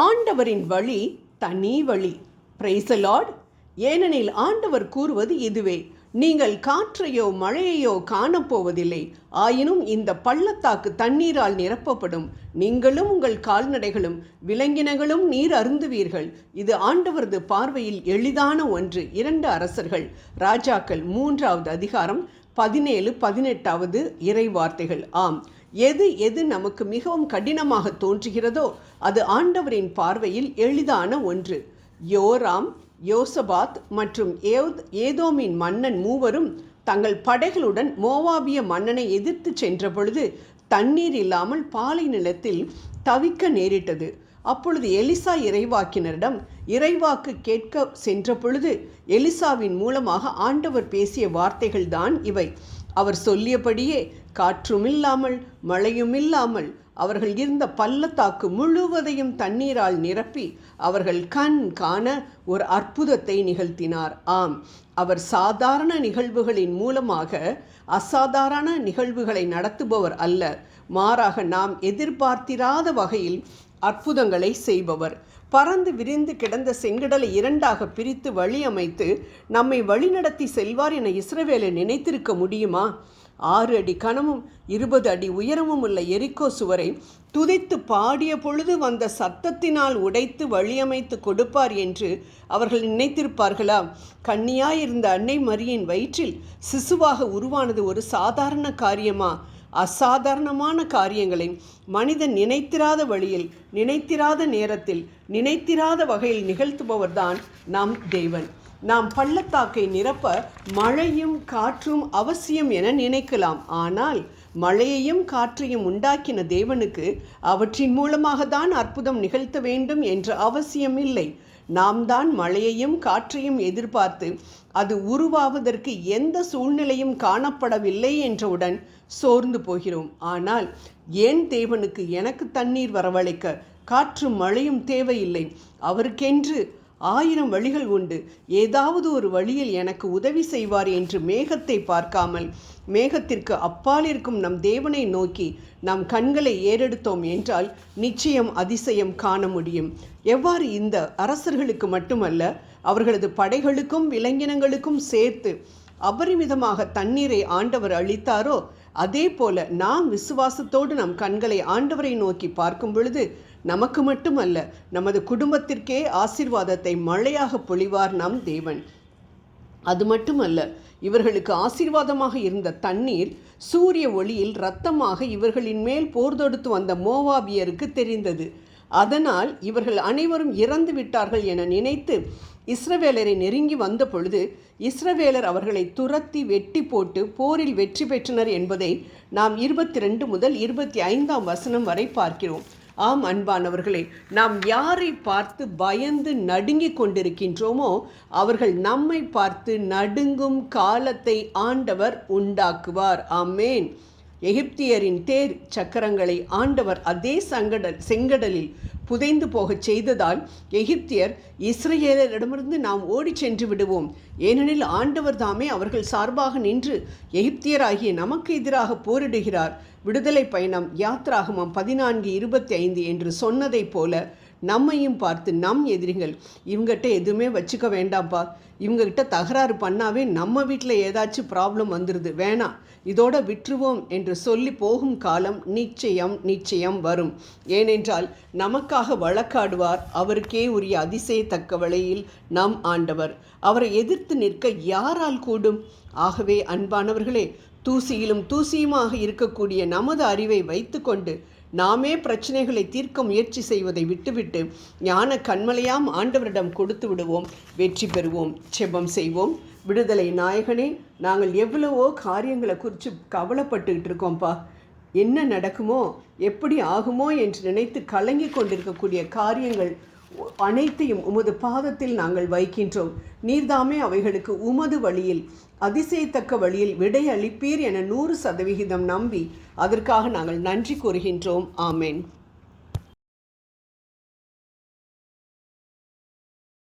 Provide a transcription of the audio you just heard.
ஆண்டவரின் வழி தனி வழி. Praise the Lord. ஏனெனில் ஆண்டவர் கூறுவது இதுவே: நீங்கள் காற்றையோ மழையையோ காணப்போவதில்லை, ஆயினும் இந்த பள்ளத்தாக்கு தண்ணீரால் நிரப்பப்படும், நீங்களும் உங்கள் கால்நடைகளும் விலங்கினங்களும் நீர் அருந்துவீர்கள். இது ஆண்டவரது பார்வையில் எளிதான ஒன்று. 2 அரசர்கள் ராஜாக்கள் 3வது அதிகாரம் 17-18 இறை வார்த்தைகள். ஆம், எது நமக்கு மிகவும் கடினமாக தோன்றுகிறதோ அது ஆண்டவரின் பார்வையில் எளிதான ஒன்று. யோராம், யோசபாத் மற்றும் ஏதோமின் மன்னன் மூவரும் தங்கள் படைகளுடன் மோவாபிய மன்னனை எதிர்த்து சென்ற பொழுது தண்ணீர் இல்லாமல் பாலை நிலத்தில் தவிக்க நேரிட்டது. அப்பொழுது எலிசா இறைவாக்கினரிடம் இறைவாக்கு கேட்க சென்ற பொழுது எலிசாவின் மூலமாக ஆண்டவர் பேசிய வார்த்தைகள்தான் இவை. அவர் சொல்லியபடியே காற்றுமில்லாமல் மழையுமில்லாமல் அவர்கள் இருந்த பள்ளத்தாக்கு முழுவதையும் தண்ணீரால் நிரப்பி அவர்கள் கண் காண ஒரு அற்புதத்தை நிகழ்த்தினார். ஆம், அவர் சாதாரண நிகழ்வுகளின் மூலமாக அசாதாரண நிகழ்வுகளை நடத்துபவர் அல்ல, மாறாக நாம் எதிர்பார்த்திராத வகையில் அற்புதங்களை செய்பவர். பறந்து விரிந்து கிடந்த செங்கடலை 2ஆக பிரித்து வழி அமைத்து நம்மை வழிநடத்தி செல்வார் என இஸ்ரவேலை நினைத்திருக்க முடியுமா? 6 அடி கனமும் 20 அடி உயரமும் உள்ள எரிக்கோ சுவரை துதித்து பாடிய பொழுது வந்த சத்தத்தினால் உடைத்து வழியமைத்து கொடுப்பார் என்று அவர்கள் நினைத்திருப்பார்களா? கன்னியாயிருந்த அன்னை மரியின் வயிற்றில் சிசுவாக உருவானது ஒரு சாதாரண காரியமா? அசாதாரணமான காரியங்களை மனிதன் நினைத்திராத வழியில், நினைத்திராத நேரத்தில், நினைத்திராத வகையில் நிகழ்த்துபவர்தான் நம் தேவன். நாம் பள்ளத்தாக்கை நிரப்ப மழையும் காற்றும் அவசியம் என நினைக்கலாம். ஆனால் மழையையும் காற்றையும் உண்டாக்கின தேவனுக்கு அவற்றின் மூலமாக தான் அற்புதம் நிகழ்த்த வேண்டும் என்ற அவசியம் இல்லை. நாம் தான் மழையையும் காற்றையும் எதிர்பார்த்து அது உருவாவதற்கு எந்த சூழ்நிலையும் காணப்படவில்லை என்றவுடன் சோர்ந்து போகிறோம். ஆனால் ஏன் தேவனுக்கு எனக்கு தண்ணீர் வரவழைக்க காற்றும் மழையும் தேவையில்லை? அவருக்கென்று 1000 வழிகள் உண்டு. ஏதாவது ஒரு வழியில் எனக்கு உதவி செய்வார் என்று மேகத்தை பார்க்காமல் மேகத்திற்கு அப்பால் இருக்கும் நம் தேவனை நோக்கி நம் கண்களை ஏறெடுத்தோம் என்றால் நிச்சயம் அதிசயம் காண முடியும். எவ்வாறு இந்த அரசர்களுக்கு மட்டுமல்ல, அவர்களது படைகளுக்கும் விலங்கினங்களுக்கும் சேர்த்து அபரிமிதமாக தண்ணீரை ஆண்டவர் அளித்தாரோ, அதே போல நாம் விசுவாசத்தோடு நம் கண்களை ஆண்டவரை நோக்கி பார்க்கும் பொழுது நமக்கு மட்டுமல்ல, நமது குடும்பத்திற்கே ஆசீர்வாதத்தை மழையாக பொழிவார் நம் தேவன். அது மட்டுமல்ல, இவர்களுக்கு ஆசீர்வாதமாக இருந்த தண்ணீர் சூரிய ஒளியில் இரத்தமாக இவர்களின் மேல் போர் தொடுத்து வந்த மோவாபியருக்கு தெரிந்தது. அதனால் இவர்கள் அனைவரும் இறந்து விட்டார்கள் என நினைத்து இஸ்ரவேலரை நெருங்கி வந்த பொழுது இஸ்ரவேலர் அவர்களை துரத்தி வெட்டி போட்டு போரில் வெற்றி பெற்றனர் என்பதை நாம் 22 முதல் 25 வசனம் வரை பார்க்கிறோம். ஆம் அன்பானவர்களே, நாம் யாரை பார்த்து பயந்து நடுங்கிக் கொண்டிருக்கின்றோமோ அவர்கள் நம்மை பார்த்து நடுங்கும் காலத்தை ஆண்டவர் உண்டாக்குவார். ஆமேன். எகிப்தியரின் தேர் சக்கரங்களை ஆண்டவர் அதே செங்கடலில் புதைந்து போகச் செய்ததால் எகிப்தியர் இஸ்ரவேலரிடமிருந்து நாம் ஓடி சென்று விடுவோம், ஏனெனில் ஆண்டவர் தாமே அவர்கள் சார்பாக நின்று எகிப்தியராகிய நமக்கு எதிராக போரிடுகிறார். விடுதலை பயணம் யாத்ராகமம் 14:25 என்று சொன்னதை போல நம்மையும் பார்த்து நம் எதிரிகள் இவங்ககிட்ட எதுவுமே வச்சுக்க வேண்டாம்ப்பா, இவங்ககிட்ட தகராறு பண்ணாவே நம்ம வீட்டில் ஏதாச்சும் ப்ராப்ளம் வந்துடுது, வேணாம், இதோட விட்டுருவோம் என்று சொல்லி போகும் காலம் நிச்சயம் வரும். ஏனென்றால் நமக்காக வழக்காடுவார் அவருக்கே உரிய அதிசயத்தக்க வழியில் நம் ஆண்டவர். அவரை எதிர்த்து நிற்க யாரால் கூடும்? ஆகவே அன்பானவர்களே, தூசியிலும் தூசியுமாக இருக்கக்கூடிய நமது அறிவை வைத்துக்கொண்டு நாமே பிரச்சனைகளை தீர்க்க முயற்சி செய்வதை விட்டுவிட்டு ஞான கண்மலையாம் ஆண்டவரிடம் கொடுத்து விடுவோம், வெற்றி பெறுவோம். செபம் செய்வோம். விடுதலை நாயகனே, நாங்கள் எவ்வளவோ காரியங்களை குறித்து கவலைப்பட்டுக்கிட்டு இருக்கோம்ப்பா. என்ன நடக்குமோ, எப்படி ஆகுமோ என்று நினைத்து கலங்கி கொண்டிருக்கக்கூடிய காரியங்கள் அனைத்தையும் உமது பாதத்தில் நாங்கள் வைக்கின்றோம். நீர்தாமே அவைகளுக்கு உமது வழியில், அதிசயத்தக்க வழியில் விடை அளிப்பீர் என 100% நம்பி அதற்காக நாங்கள் நன்றி கூறுகின்றோம். ஆமேன்.